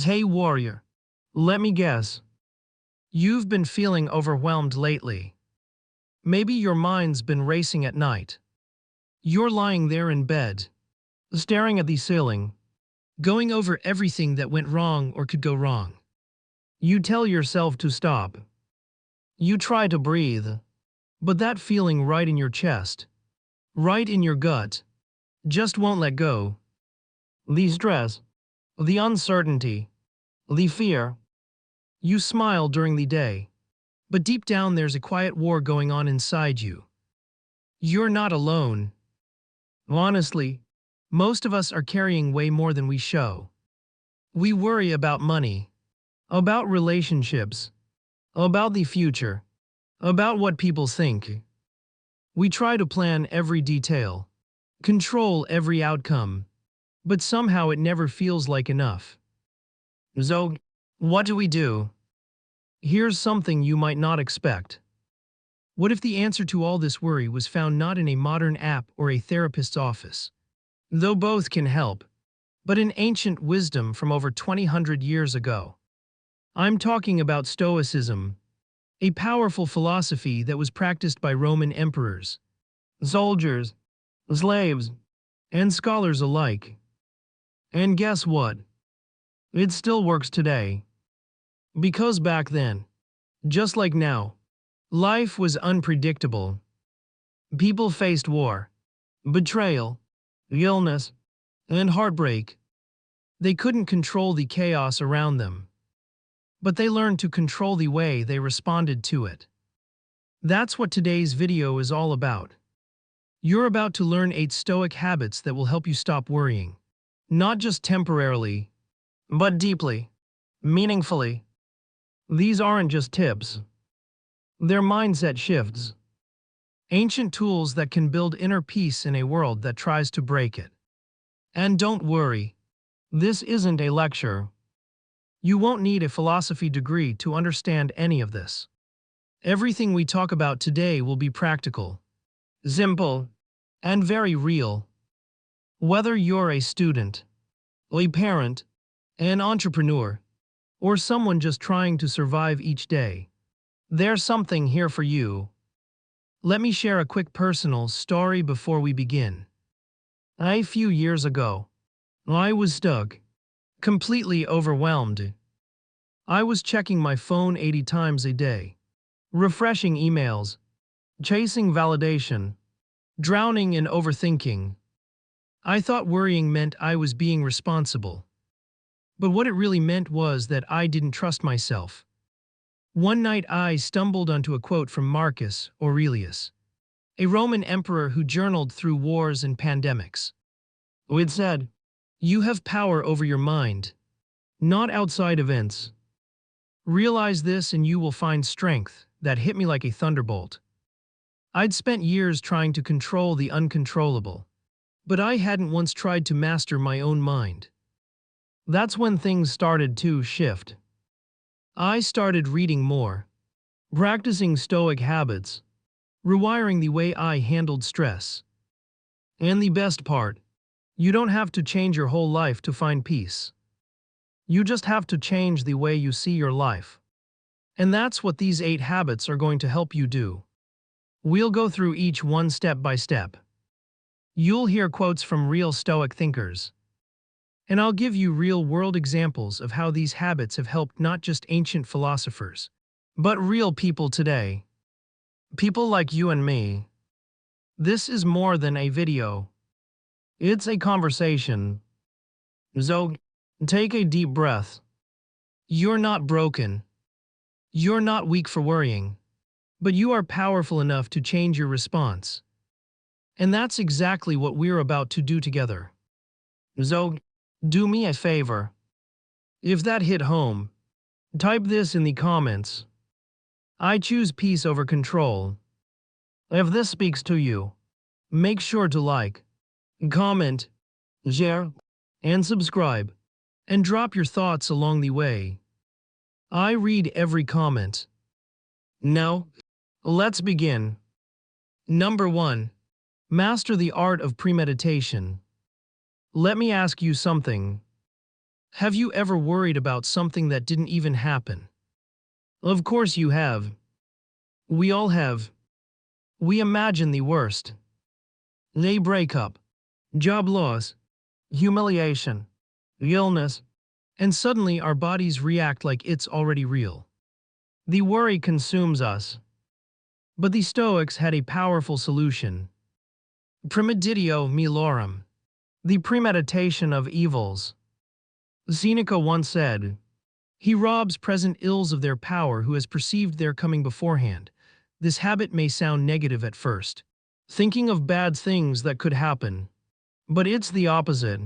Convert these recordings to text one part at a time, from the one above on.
Hey warrior, let me guess. You've been feeling overwhelmed lately. Maybe your mind's been racing at night. You're lying there in bed, staring at the ceiling, going over everything that went wrong or could go wrong. You tell yourself to stop. You try to breathe, but that feeling right in your chest, right in your gut, just won't let go. The stress, the uncertainty, the fear. You smile during the day, but deep down there's a quiet war going on inside you. You're not alone. Honestly, most of us are carrying way more than we show. We worry about money, about relationships, about the future, about what people think. We try to plan every detail, control every outcome, but somehow it never feels like enough. So, what do we do? Here's something you might not expect. What if the answer to all this worry was found not in a modern app or a therapist's office? Though both can help, but in ancient wisdom from over 200 years ago. I'm talking about Stoicism, a powerful philosophy that was practiced by Roman emperors, soldiers, slaves, and scholars alike. And guess what? It still works today. Because back then, just like now, life was unpredictable. People faced war, betrayal, illness, and heartbreak. They couldn't control the chaos around them, but they learned to control the way they responded to it. That's what today's video is all about. You're about to learn 8 Stoic habits that will help you stop worrying, not just temporarily, but deeply, meaningfully. These aren't just tips. They're mindset shifts. Ancient tools that can build inner peace in a world that tries to break it. And don't worry, this isn't a lecture. You won't need a philosophy degree to understand any of this. Everything we talk about today will be practical, simple, and very real. Whether you're a student, a parent, an entrepreneur, or someone just trying to survive each day, there's something here for you. Let me share a quick personal story before we begin. A few years ago, I was stuck, completely overwhelmed. I was checking my phone 80 times a day, refreshing emails, chasing validation, drowning in overthinking. I thought worrying meant I was being responsible. But what it really meant was that I didn't trust myself. One night I stumbled onto a quote from Marcus Aurelius, a Roman emperor who journaled through wars and pandemics. It said, "You have power over your mind, not outside events. Realize this and you will find strength." That hit me like a thunderbolt. I'd spent years trying to control the uncontrollable, but I hadn't once tried to master my own mind. That's when things started to shift. I started reading more, practicing Stoic habits, rewiring the way I handled stress. And the best part, you don't have to change your whole life to find peace. You just have to change the way you see your life. And that's what these 8 habits are going to help you do. We'll go through each one step by step. You'll hear quotes from real Stoic thinkers. And I'll give you real-world examples of how these habits have helped not just ancient philosophers, but real people today. People like you and me. This is more than a video. It's a conversation. So, take a deep breath. You're not broken. You're not weak for worrying. But you are powerful enough to change your response. And that's exactly what we're about to do together. So, do me a favor. If that hit home, type this in the comments. I choose peace over control. If this speaks to you, make sure to like, comment, share, and subscribe, and drop your thoughts along the way. I read every comment. Now, let's begin. Number 1. Master the art of premeditation. Let me ask you something. Have you ever worried about something that didn't even happen? Of course you have. We all have. We imagine the worst. A breakup, job loss, humiliation, illness, and suddenly our bodies react like it's already real. The worry consumes us. But the Stoics had a powerful solution. Premeditio malorum, the premeditation of evils. Seneca once said, "He robs present ills of their power who has perceived their coming beforehand." This habit may sound negative at first, thinking of bad things that could happen. But it's the opposite.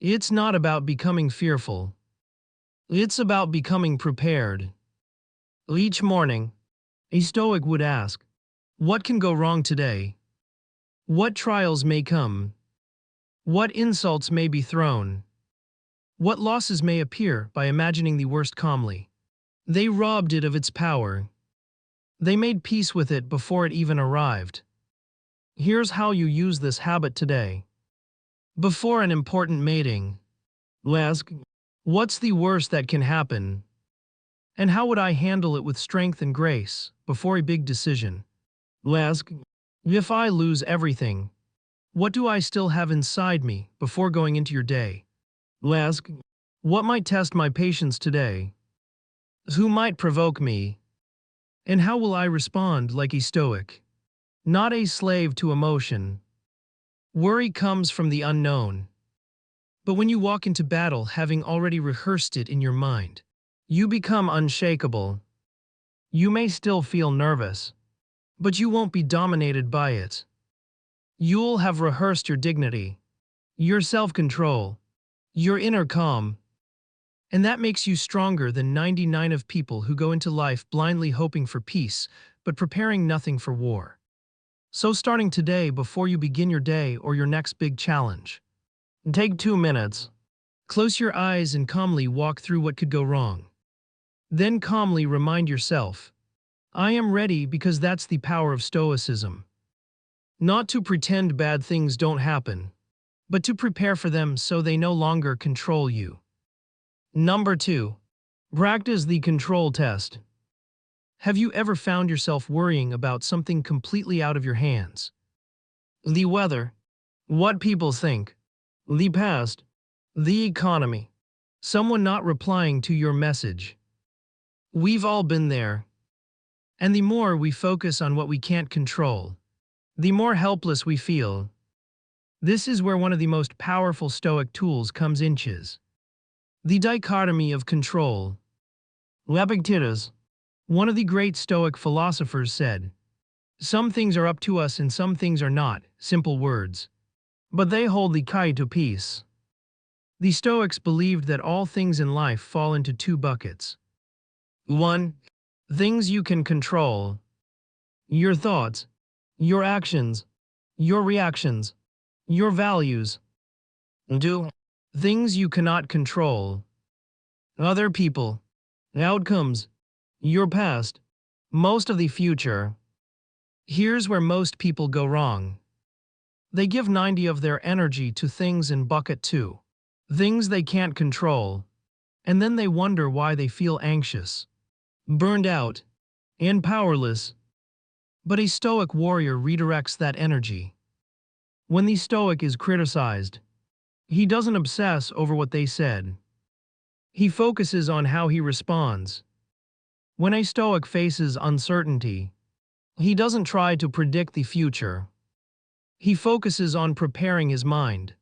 It's not about becoming fearful. It's about becoming prepared. Each morning, a Stoic would ask, what can go wrong today? What trials may come? What insults may be thrown? What losses may appear by imagining the worst calmly? They robbed it of its power. They made peace with it before it even arrived. Here's how you use this habit today. Before an important meeting, ask, what's the worst that can happen? And how would I handle it with strength and grace before a big decision? Ask, if I lose everything, what do I still have inside me before going into your day? Ask, what might test my patience today? Who might provoke me? And how will I respond like a Stoic? Not a slave to emotion. Worry comes from the unknown. But when you walk into battle having already rehearsed it in your mind, you become unshakable. You may still feel nervous, but you won't be dominated by it. You'll have rehearsed your dignity, your self-control, your inner calm, and that makes you stronger than 99 of people who go into life blindly hoping for peace, but preparing nothing for war. So starting today before you begin your day or your next big challenge, take 2 minutes. Close your eyes and calmly walk through what could go wrong. Then calmly remind yourself, I am ready, because that's the power of Stoicism. Not to pretend bad things don't happen, but to prepare for them so they no longer control you. Number 2. Practice the control test. Have you ever found yourself worrying about something completely out of your hands? The weather, what people think, the past, the economy, someone not replying to your message. We've all been there. And the more we focus on what we can't control, the more helpless we feel. This is where one of the most powerful Stoic tools comes in: the dichotomy of control. Epictetus, one of the great Stoic philosophers, said, some things are up to us and some things are not, simple words. But they hold the key to peace. The Stoics believed that all things in life fall into 2 buckets. 1. Things you can control. Your thoughts, your actions, your reactions, your values. 2. Things you cannot control. Other people, outcomes, your past, most of the future. Here's where most people go wrong. They give 90 of their energy to things in bucket 2, things they can't control, and then they wonder why they feel anxious, burned out, and powerless. But a Stoic warrior redirects that energy. When the Stoic is criticized, he doesn't obsess over what they said. He focuses on how he responds. When a Stoic faces uncertainty, he doesn't try to predict the future. He focuses on preparing his mind.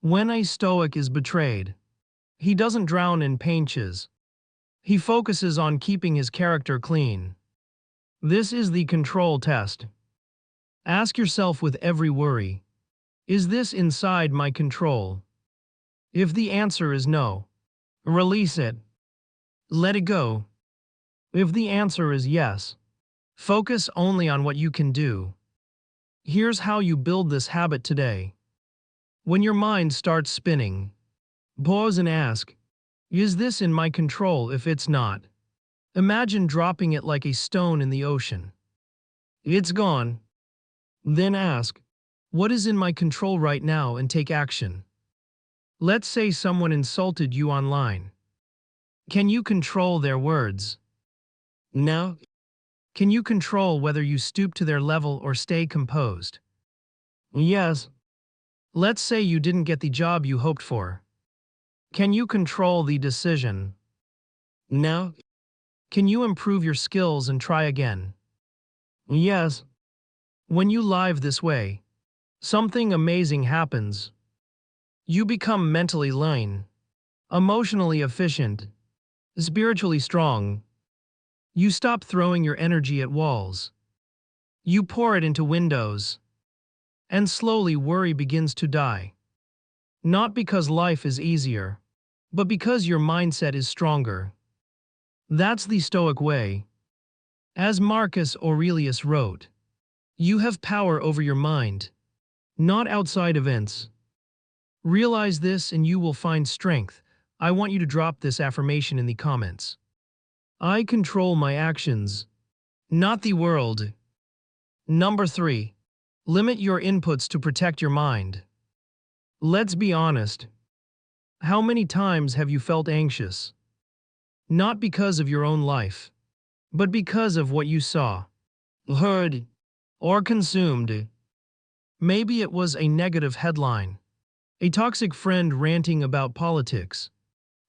When a Stoic is betrayed, he doesn't drown in painches. He focuses on keeping his character clean. This is the control test. Ask yourself with every worry, is this inside my control? If the answer is no, release it. Let it go. If the answer is yes, focus only on what you can do. Here's how you build this habit today. When your mind starts spinning, pause and ask, is this in my control? If it's not, imagine dropping it like a stone in the ocean. It's gone. Then ask, what is in my control right now, and take action. Let's say someone insulted you online. Can you control their words? No. Can you control whether you stoop to their level or stay composed? Yes. Let's say you didn't get the job you hoped for. Can you control the decision? No. Can you improve your skills and try again? Yes. When you live this way, something amazing happens. You become mentally lean, emotionally efficient, spiritually strong. You stop throwing your energy at walls. You pour it into windows. And slowly worry begins to die. Not because life is easier, but because your mindset is stronger. That's the Stoic way. As Marcus Aurelius wrote, you have power over your mind, not outside events. Realize this and you will find strength. I want you to drop this affirmation in the comments. I control my actions, not the world. Number 3. Limit your inputs to protect your mind. Let's be honest. How many times have you felt anxious? Not because of your own life, but because of what you saw, heard, or consumed. Maybe it was a negative headline, a toxic friend ranting about politics,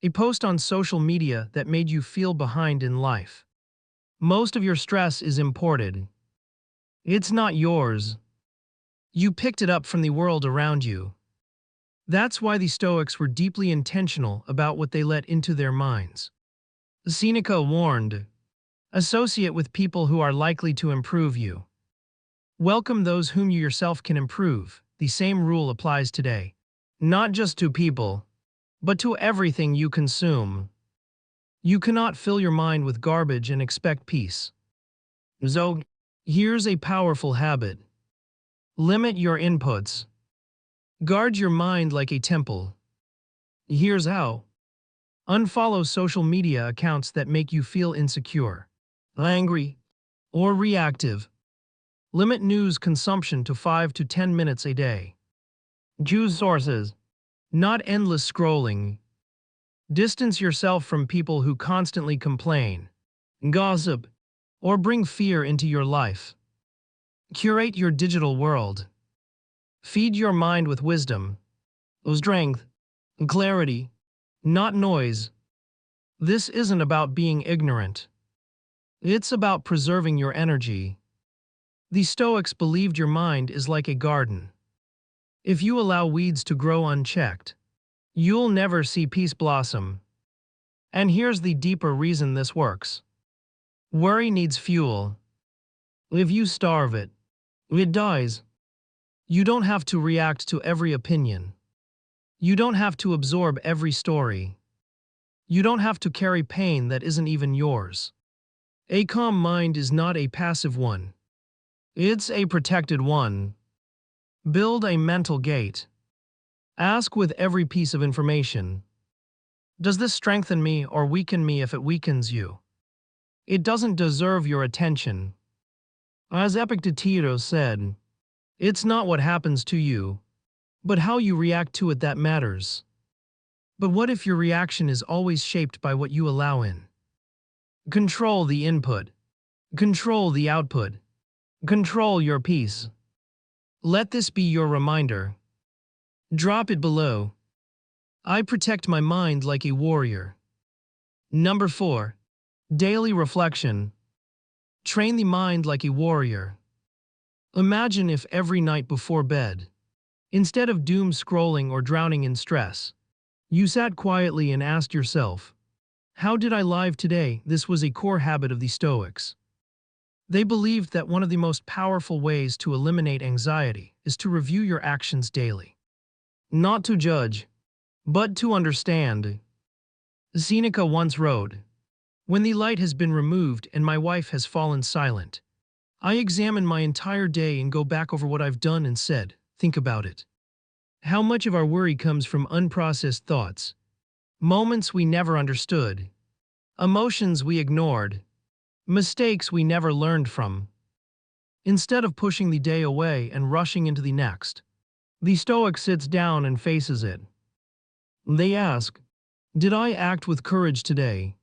a post on social media that made you feel behind in life. Most of your stress is imported. It's not yours. You picked it up from the world around you. That's why the Stoics were deeply intentional about what they let into their minds. Seneca warned, associate with people who are likely to improve you. Welcome those whom you yourself can improve. The same rule applies today. Not just to people, but to everything you consume. You cannot fill your mind with garbage and expect peace. So, here's a powerful habit. Limit your inputs. Guard your mind like a temple. Here's how. Unfollow social media accounts that make you feel insecure, angry, or reactive. Limit news consumption to 5 to 10 minutes a day. Choose sources, not endless scrolling. Distance yourself from people who constantly complain, gossip, or bring fear into your life. Curate your digital world. Feed your mind with wisdom, strength, clarity, not noise. This isn't about being ignorant. It's about preserving your energy. The Stoics believed your mind is like a garden. If you allow weeds to grow unchecked, you'll never see peace blossom. And here's the deeper reason this works. Worry needs fuel. If you starve it, it dies. You don't have to react to every opinion. You don't have to absorb every story. You don't have to carry pain that isn't even yours. A calm mind is not a passive one. It's a protected one. Build a mental gate. Ask with every piece of information. Does this strengthen me or weaken me? If it weakens you, it doesn't deserve your attention. As Epictetus said, it's not what happens to you, but how you react to it that matters. But what if your reaction is always shaped by what you allow in? Control the input. Control the output. Control your peace. Let this be your reminder. Drop it below. I protect my mind like a warrior. Number 4. Daily reflection. Train the mind like a warrior. Imagine if every night before bed, instead of doom scrolling or drowning in stress, you sat quietly and asked yourself, how did I live today? This was a core habit of the Stoics. They believed that one of the most powerful ways to eliminate anxiety is to review your actions daily. Not to judge, but to understand. Seneca once wrote, when the light has been removed and my wife has fallen silent, I examine my entire day and go back over what I've done and said. Think about it. How much of our worry comes from unprocessed thoughts, moments we never understood, emotions we ignored, mistakes we never learned from. Instead of pushing the day away and rushing into the next, the Stoic sits down and faces it. They ask, did I act with courage today?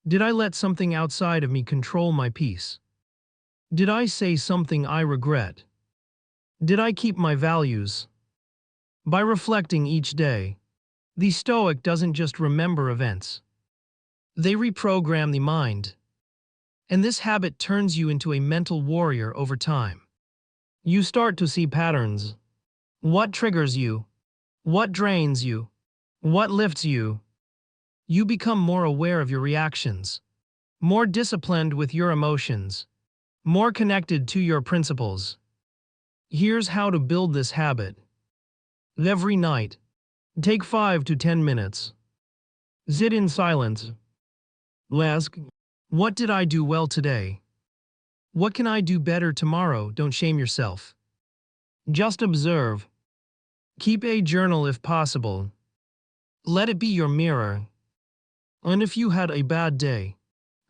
Did I let something outside of me control my peace? Did I say something I regret? Did I keep my values? By reflecting each day, the Stoic doesn't just remember events. They reprogram the mind. And this habit turns you into a mental warrior over time. You start to see patterns. What triggers you? What drains you? What lifts you? You become more aware of your reactions, more disciplined with your emotions, more connected to your principles. Here's how to build this habit. Every night, take 5 to 10 minutes. Sit in silence. Ask, what did I do well today? What can I do better tomorrow? Don't shame yourself. Just observe. Keep a journal if possible. Let it be your mirror. And if you had a bad day,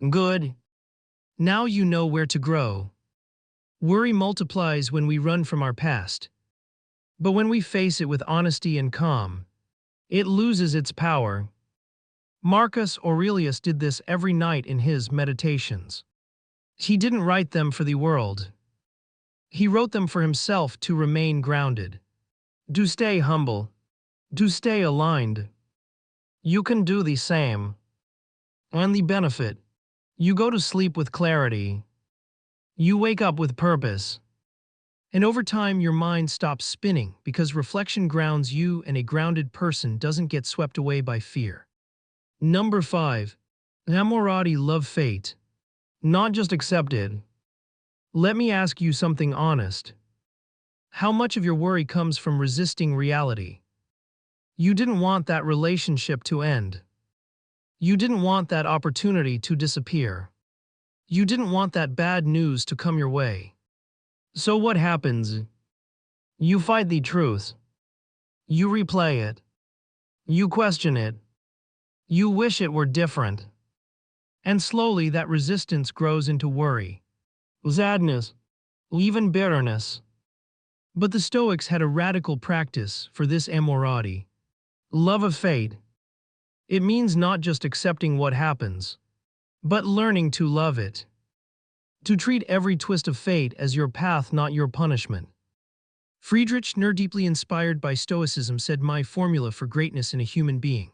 good. Now you know where to grow. Worry multiplies when we run from our past. But when we face it with honesty and calm, it loses its power. Marcus Aurelius did this every night in his meditations. He didn't write them for the world. He wrote them for himself to remain grounded, to stay humble, to stay aligned. You can do the same. And the benefit: you go to sleep with clarity. You wake up with purpose. And over time, your mind stops spinning because reflection grounds you, and a grounded person doesn't get swept away by fear. Number 5. Amorati, love fate, not just accept it. Let me ask you something honest. How much of your worry comes from resisting reality? You didn't want that relationship to end. You didn't want that opportunity to disappear. You didn't want that bad news to come your way. So what happens? You fight the truth. You replay it. You question it. You wish it were different. And slowly that resistance grows into worry, sadness, even bitterness. But the Stoics had a radical practice for this amorati, love of fate. It means not just accepting what happens, but learning to love it. To treat every twist of fate as your path, not your punishment. Friedrich Nietzsche, deeply inspired by Stoicism, said, "My formula for greatness in a human being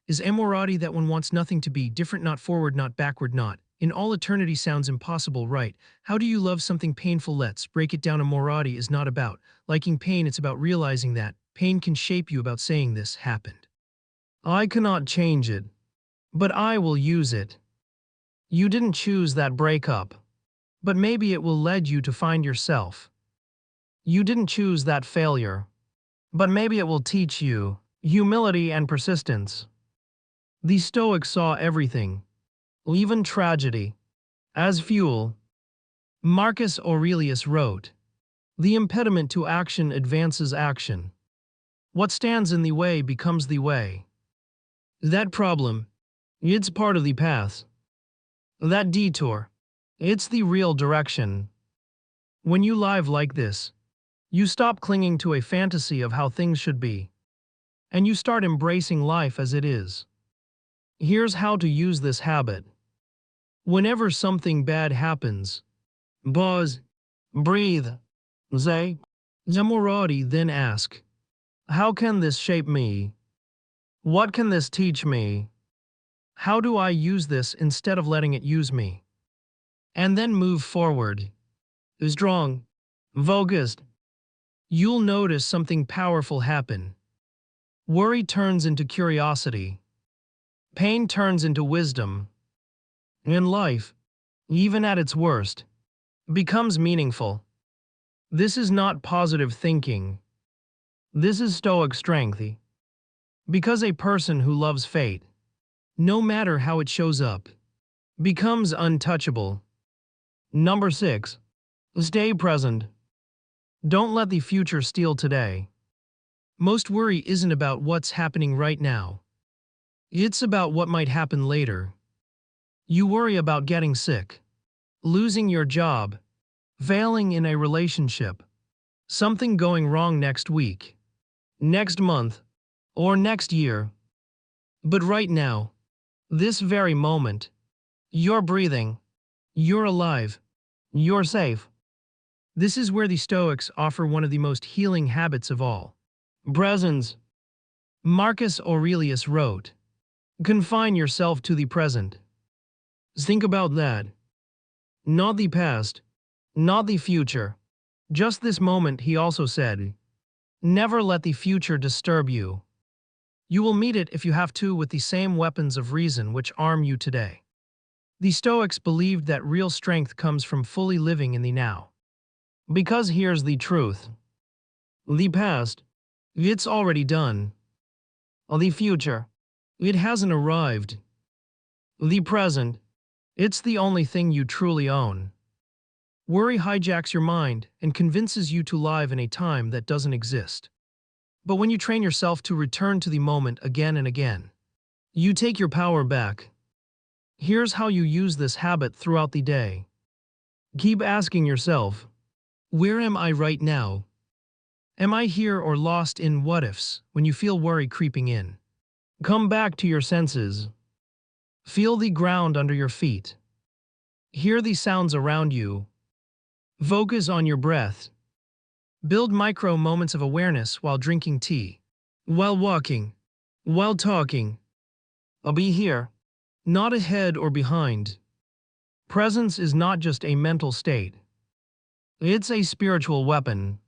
is amorati, that one wants nothing to be different, not forward, not backward, not in all eternity." Sounds impossible, right? How do you love something painful? Let's break it down. Amorati is not about liking pain, it's about realizing that pain can shape you, about saying this happened. I cannot change it, but I will use it. You didn't choose that breakup, but maybe it will lead you to find yourself. You didn't choose that failure, but maybe it will teach you humility and persistence. The Stoics saw everything, even tragedy, as fuel. Marcus Aurelius wrote, "The impediment to action advances action. What stands in the way becomes the way." That problem, it's part of the path. That detour, it's the real direction. When you live like this, you stop clinging to a fantasy of how things should be, and you start embracing life as it is. Here's how to use this habit. Whenever something bad happens, pause, breathe, say, amorati, then ask, how can this shape me? What can this teach me? How do I use this instead of letting it use me? And then move forward. Strong, focused. You'll notice something powerful happen. Worry turns into curiosity. Pain turns into wisdom. And life, even at its worst, becomes meaningful. This is not positive thinking. This is Stoic strength. Because a person who loves fate, no matter how it shows up, becomes untouchable. Number 6. Stay present. Don't let the future steal today. Most worry isn't about what's happening right now. It's about what might happen later. You worry about getting sick, losing your job, failing in a relationship, something going wrong next week, next month, or next year. But right now, this very moment, you're breathing, you're alive, you're safe. This is where the Stoics offer one of the most healing habits of all. Presence. Marcus Aurelius wrote, "Confine yourself to the present." Think about that. Not the past, not the future. Just this moment, he also said. Never let the future disturb you. You will meet it if you have to with the same weapons of reason which arm you today. The Stoics believed that real strength comes from fully living in the now. Because here's the truth. The past, it's already done. The future, it hasn't arrived. The present, it's the only thing you truly own. Worry hijacks your mind and convinces you to live in a time that doesn't exist. But when you train yourself to return to the moment again and again, you take your power back. Here's how you use this habit throughout the day. Keep asking yourself, where am I right now? Am I here or lost in what-ifs when you feel worry creeping in? Come back to your senses. Feel the ground under your feet. Hear the sounds around you. Focus on your breath. Build micro moments of awareness while drinking tea, while walking, while talking. I'll be here, not ahead or behind. Presence is not just a mental state. It's a spiritual weapon.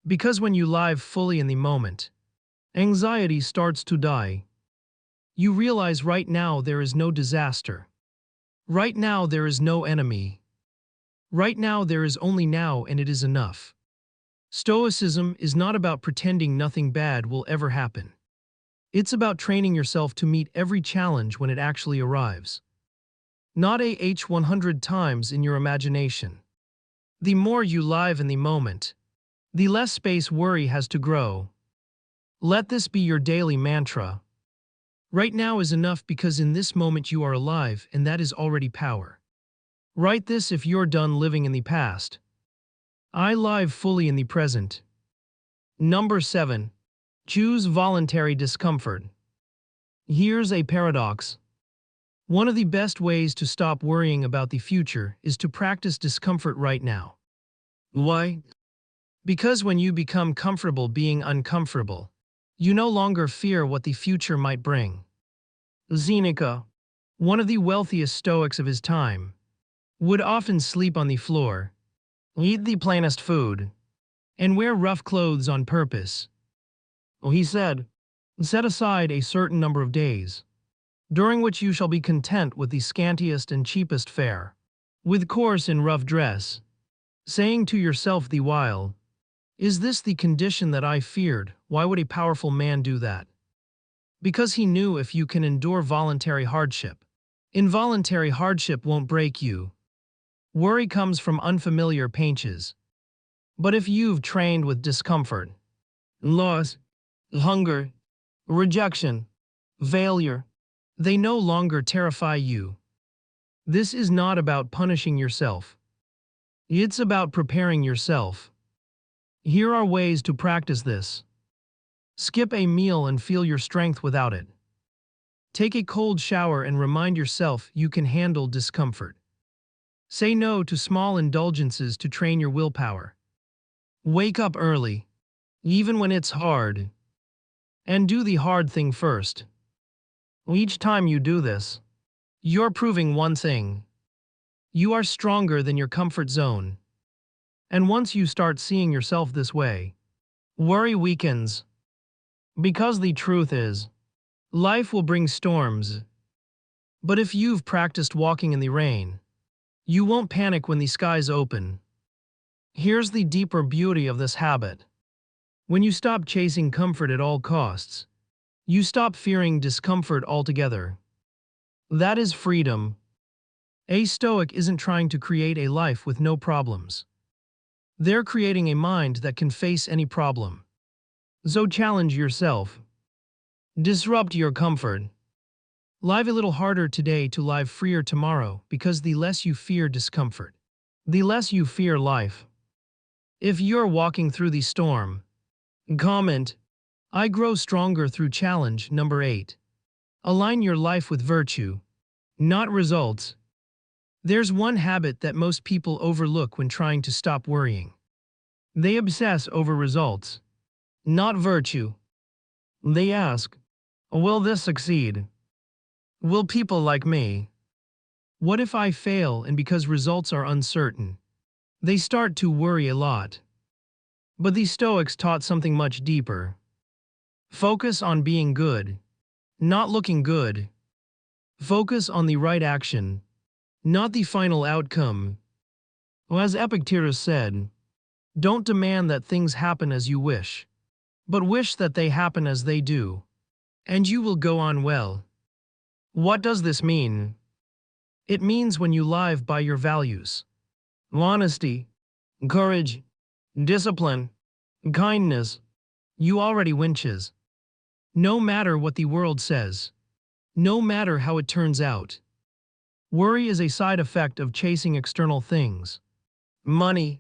Because when you live fully in the moment, anxiety starts to die. You realize right now there is no disaster. Right now there is no enemy. Right now there is only now, and it is enough. Stoicism is not about pretending nothing bad will ever happen. It's about training yourself to meet every challenge when it actually arrives. Not 100 times in your imagination. The more you live in the moment, the less space worry has to grow. Let this be your daily mantra. Right now is enough because in this moment you are alive, and that is already power. Write this if you're done living in the past. I live fully in the present. Number 7. Choose voluntary discomfort. Here's a paradox. One of the best ways to stop worrying about the future is to practice discomfort right now. Why? Because when you become comfortable being uncomfortable, you no longer fear what the future might bring. Seneca, one of the wealthiest Stoics of his time, would often sleep on the floor, eat the plainest food, and wear rough clothes on purpose. He said, set aside a certain number of days, during which you shall be content with the scantiest and cheapest fare, with coarse and rough dress, saying to yourself the while, is this the condition that I feared? Why would a powerful man do that? Because he knew if you can endure voluntary hardship, involuntary hardship won't break you. Worry comes from unfamiliar painches. But if you've trained with discomfort, loss, hunger, rejection, failure, they no longer terrify you. This is not about punishing yourself. It's about preparing yourself. Here are ways to practice this. Skip a meal and feel your strength without it. Take a cold shower and remind yourself you can handle discomfort. Say no to small indulgences to train your willpower. Wake up early, even when it's hard. And do the hard thing first. Each time you do this, you're proving one thing. You are stronger than your comfort zone. And once you start seeing yourself this way, worry weakens. Because the truth is, life will bring storms. But if you've practiced walking in the rain, you won't panic when the skies open. Here's the deeper beauty of this habit. When you stop chasing comfort at all costs, you stop fearing discomfort altogether. That is freedom. A Stoic isn't trying to create a life with no problems. They're creating a mind that can face any problem. So challenge yourself. Disrupt your comfort. Live a little harder today to live freer tomorrow, because the less you fear discomfort, the less you fear life. If you're walking through the storm, comment, I grow stronger through challenge. Number 8. Align your life with virtue, not results. There's one habit that most people overlook when trying to stop worrying. They obsess over results, not virtue. They ask, will this succeed? Will people like me? What if I fail? And because results are uncertain, they start to worry a lot. But the Stoics taught something much deeper. Focus on being good, not looking good. Focus on the right action, not the final outcome. As Epictetus said, don't demand that things happen as you wish, but wish that they happen as they do, and you will go on well. What does this mean? It means when you live by your values, honesty, courage, discipline, kindness, you already wins. No matter what the world says, no matter how it turns out. Worry is a side effect of chasing external things. Money,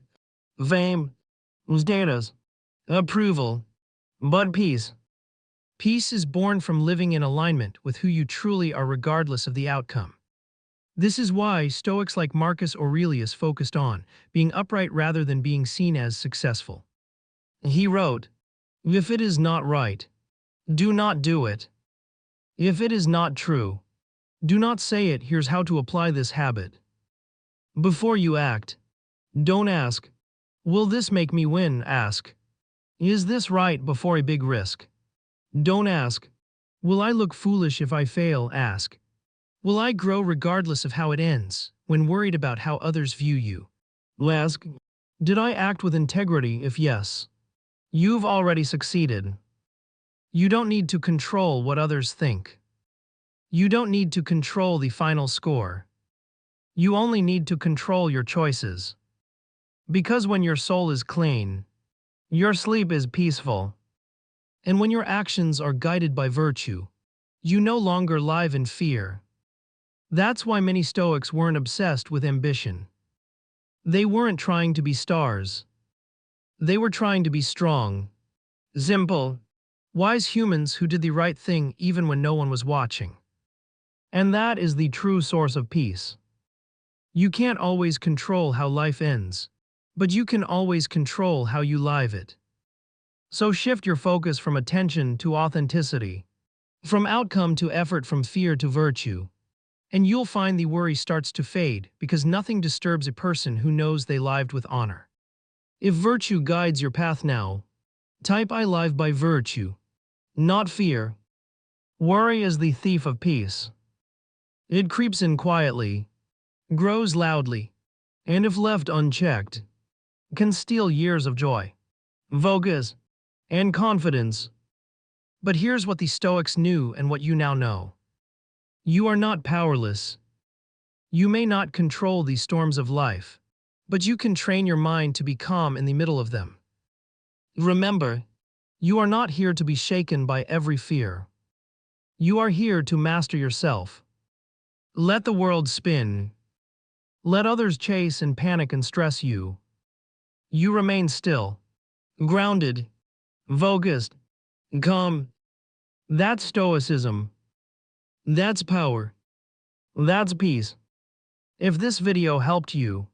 fame, status, approval. But peace. Peace is born from living in alignment with who you truly are regardless of the outcome. This is why Stoics like Marcus Aurelius focused on being upright rather than being seen as successful. He wrote, "If it is not right, do not do it. If it is not true, do not say it." Here's how to apply this habit. Before you act, don't ask, will this make me win? Ask, is this right? Before a big risk. Don't ask, will I look foolish if I fail? Ask, will I grow regardless of how it ends? When worried about how others view you, ask, did I act with integrity? If yes, you've already succeeded. You don't need to control what others think. You don't need to control the final score. You only need to control your choices. Because when your soul is clean, your sleep is peaceful. And when your actions are guided by virtue, you no longer live in fear. That's why many Stoics weren't obsessed with ambition. They weren't trying to be stars. They were trying to be strong, simple, wise humans who did the right thing even when no one was watching. And that is the true source of peace. You can't always control how life ends, but you can always control how you live it. So shift your focus from attention to authenticity, from outcome to effort, from fear to virtue. And you'll find the worry starts to fade because nothing disturbs a person who knows they lived with honor. If virtue guides your path now, type I live by virtue, not fear. Worry is the thief of peace. It creeps in quietly, grows loudly, and if left unchecked, can steal years of joy, focus, and confidence. But here's what the Stoics knew and what you now know. You are not powerless. You may not control the storms of life, but you can train your mind to be calm in the middle of them. Remember, you are not here to be shaken by every fear. You are here to master yourself. Let the world spin. Let others chase and panic and stress you. You remain still, grounded, focused, calm. That's Stoicism. That's power. That's peace. If this video helped you,